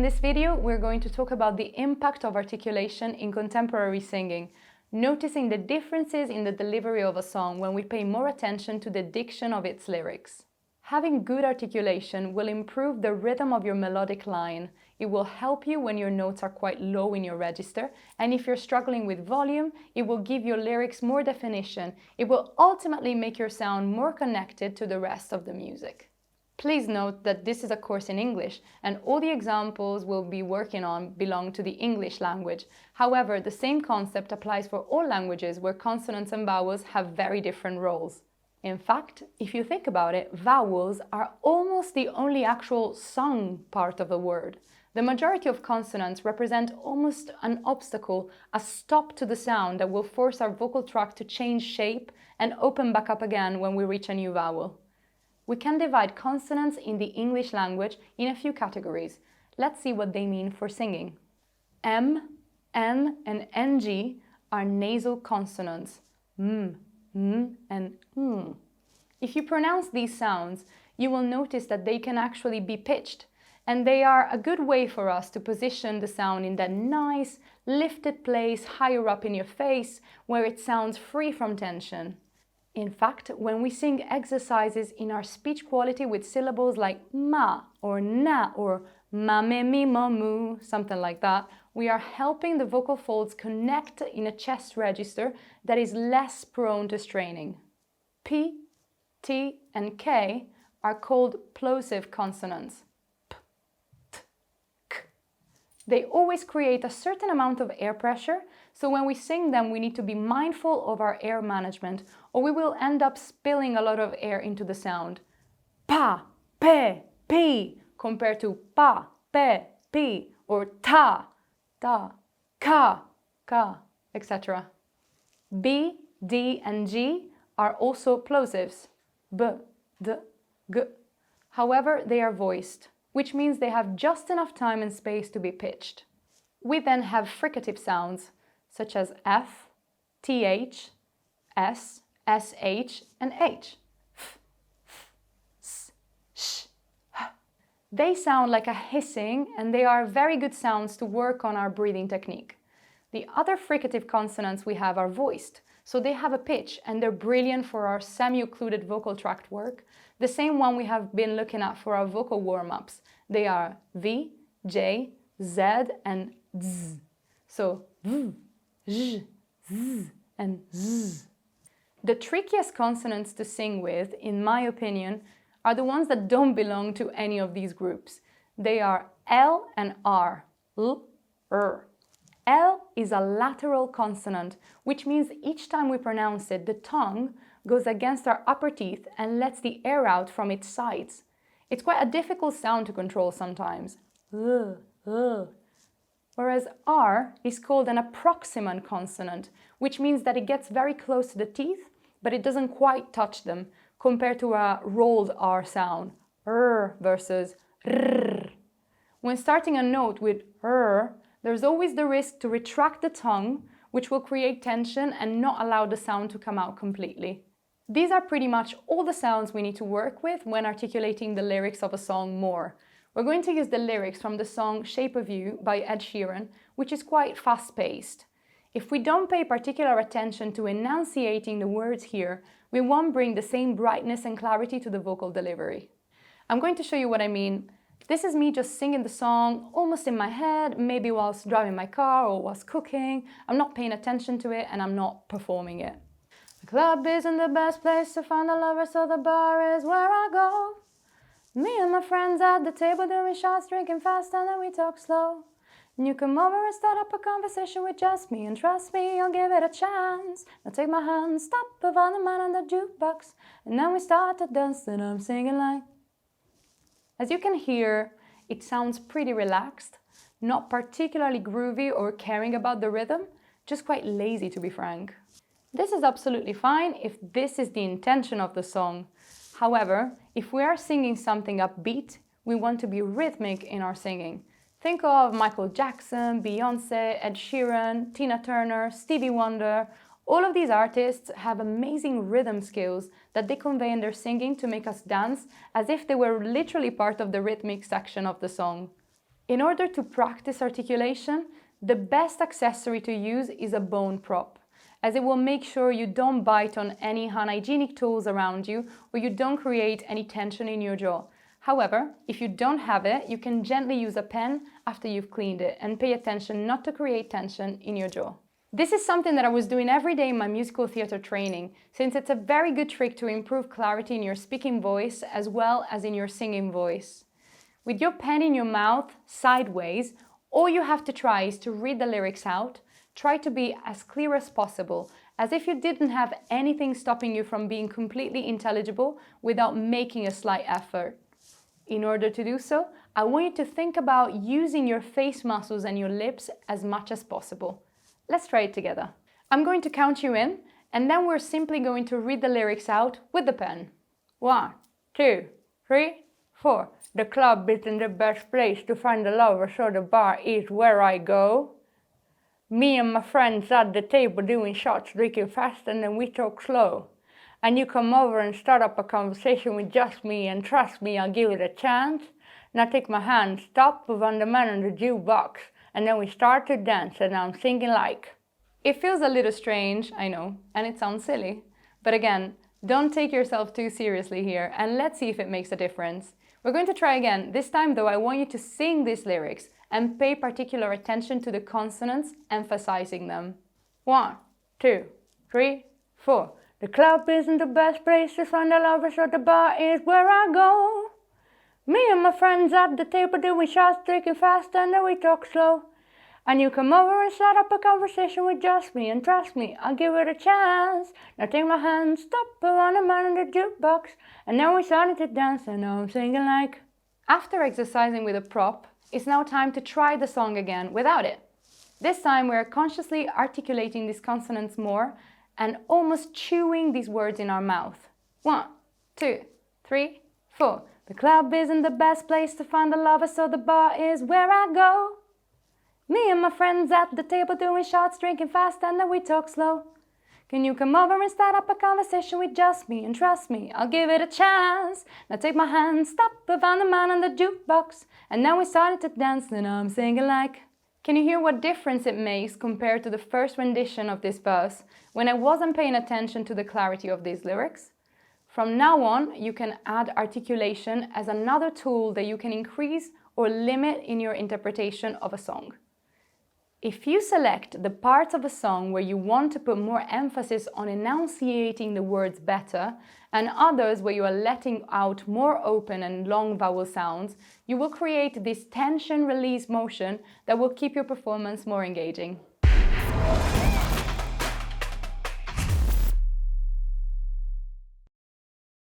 In this video, we're going to talk about the impact of articulation in contemporary singing, noticing the differences in the delivery of a song when we pay more attention to the diction of its lyrics. Having good articulation will improve the rhythm of your melodic line. It will help you when your notes are quite low in your register, and if you're struggling with volume, it will give your lyrics more definition. It will ultimately make your sound more connected to the rest of the music. Please note that this is a course in English, and all the examples we'll be working on belong to the English language. However, the same concept applies for all languages where consonants and vowels have very different roles. In fact, if you think about it, vowels are almost the only actual sung part of a word. The majority of consonants represent almost an obstacle, a stop to the sound that will force our vocal tract to change shape and open back up again when we reach a new vowel. We can divide consonants in the English language in a few categories. Let's see what they mean for singing. M, N, and NG are nasal consonants. M, and m. If you pronounce these sounds, you will notice that they can actually be pitched, and they are a good way for us to position the sound in that nice, lifted place higher up in your face, where it sounds free from tension. In fact, when we sing exercises in our speech quality with syllables like ma or na or ma me mi mo mu, something like that, we are helping the vocal folds connect in a chest register that is less prone to straining. P, T, and K are called plosive consonants. P, T, K. They always create a certain amount of air pressure, so when we sing them, we need to be mindful of our air management, or we will end up spilling a lot of air into the sound. Pa, pe, pi, compared to pa, pe, pi, or ta, ta, ka, etc. B, D, and G are also plosives. B, d, g. However, they are voiced, which means they have just enough time and space to be pitched. We then have fricative sounds, such as F, TH, S, SH, and H. F, f, s, sh, h. They sound like a hissing, and they are very good sounds to work on our breathing technique. The other fricative consonants we have are voiced, so they have a pitch, and they're brilliant for our semi-occluded vocal tract work, the same one we have been looking at for our vocal warm-ups. They are V, J, Z, and Z. So V, Z, Z, and Z. The trickiest consonants to sing with, in my opinion, are the ones that don't belong to any of these groups. They are L and R. L, R. L is a lateral consonant, which means each time we pronounce it, the tongue goes against our upper teeth and lets the air out from its sides. It's quite a difficult sound to control sometimes. Whereas R is called an approximant consonant, which means that it gets very close to the teeth, but it doesn't quite touch them, compared to a rolled R sound, R versus R. When starting a note with R, there's always the risk to retract the tongue, which will create tension and not allow the sound to come out completely. These are pretty much all the sounds we need to work with when articulating the lyrics of a song more. We're going to use the lyrics from the song Shape of You by Ed Sheeran, which is quite fast-paced. If we don't pay particular attention to enunciating the words here, we won't bring the same brightness and clarity to the vocal delivery. I'm going to show you what I mean. This is me just singing the song almost in my head, maybe whilst driving my car or whilst cooking. I'm not paying attention to it and I'm not performing it. The club isn't the best place to find a lover, so the bar is where I go. Me and my friends at the table doing shots, drinking fast, and then we talk slow. And you come over and start up a conversation with just me, and trust me, I'll give it a chance. Now take my hand, stop, put on the man on the jukebox, and then we start to dance, and I'm singing like... As you can hear, it sounds pretty relaxed, not particularly groovy or caring about the rhythm, just quite lazy to be frank. This is absolutely fine if this is the intention of the song. However, if we are singing something upbeat, we want to be rhythmic in our singing. Think of Michael Jackson, Beyoncé, Ed Sheeran, Tina Turner, Stevie Wonder. All of these artists have amazing rhythm skills that they convey in their singing to make us dance as if they were literally part of the rhythmic section of the song. In order to practice articulation, the best accessory to use is a bone prop, as it will make sure you don't bite on any unhygienic tools around you or you don't create any tension in your jaw. However, if you don't have it, you can gently use a pen after you've cleaned it and pay attention not to create tension in your jaw. This is something that I was doing every day in my musical theatre training, since it's a very good trick to improve clarity in your speaking voice as well as in your singing voice. With your pen in your mouth, sideways, all you have to try is to read the lyrics out. Try to be as clear as possible, as if you didn't have anything stopping you from being completely intelligible without making a slight effort. In order to do so, I want you to think about using your face muscles and your lips as much as possible. Let's try it together. I'm going to count you in, and then we're simply going to read the lyrics out with the pen. 1, 2, 3, 4. The club isn't the best place to find a lover, so the bar is where I go. Me and my friends at the table doing shots, drinking fast, and then we talk slow. And you come over and start up a conversation with just me, and trust me, I'll give it a chance. Now take my hand, stop, put on the man on the jukebox, and then we start to dance, and I'm singing like. It feels a little strange, I know, and it sounds silly. But again, don't take yourself too seriously here, and let's see if it makes a difference. We're going to try again. This time though, I want you to sing these lyrics and pay particular attention to the consonants, emphasizing them. 1, 2, 3, 4. The club isn't the best place to find a lover, so the bar is where I go. Me and my friends at the table doing shots, drinking fast, and then we talk slow. And you come over and start up a conversation with just me, and trust me, I'll give it a chance. Now take my hand, stop, put on the man in the jukebox, and then we started to dance, and now I'm singing like. After exercising with a prop, it's now time to try the song again without it. This time we're consciously articulating these consonants more and almost chewing these words in our mouth. 1, 2, 3, 4. The club isn't the best place to find a lover, so the bar is where I go. Me and my friends at the table doing shots, drinking fast, and then we talk slow. Can you come over and start up a conversation with just me, and trust me, I'll give it a chance. Now take my hand, stop, I found the man on the jukebox, and then we started to dance, and I'm singing like. Can you hear what difference it makes compared to the first rendition of this verse, when I wasn't paying attention to the clarity of these lyrics? From now on, you can add articulation as another tool that you can increase or limit in your interpretation of a song. If you select the parts of a song where you want to put more emphasis on enunciating the words better, and others where you are letting out more open and long vowel sounds, you will create this tension release motion that will keep your performance more engaging.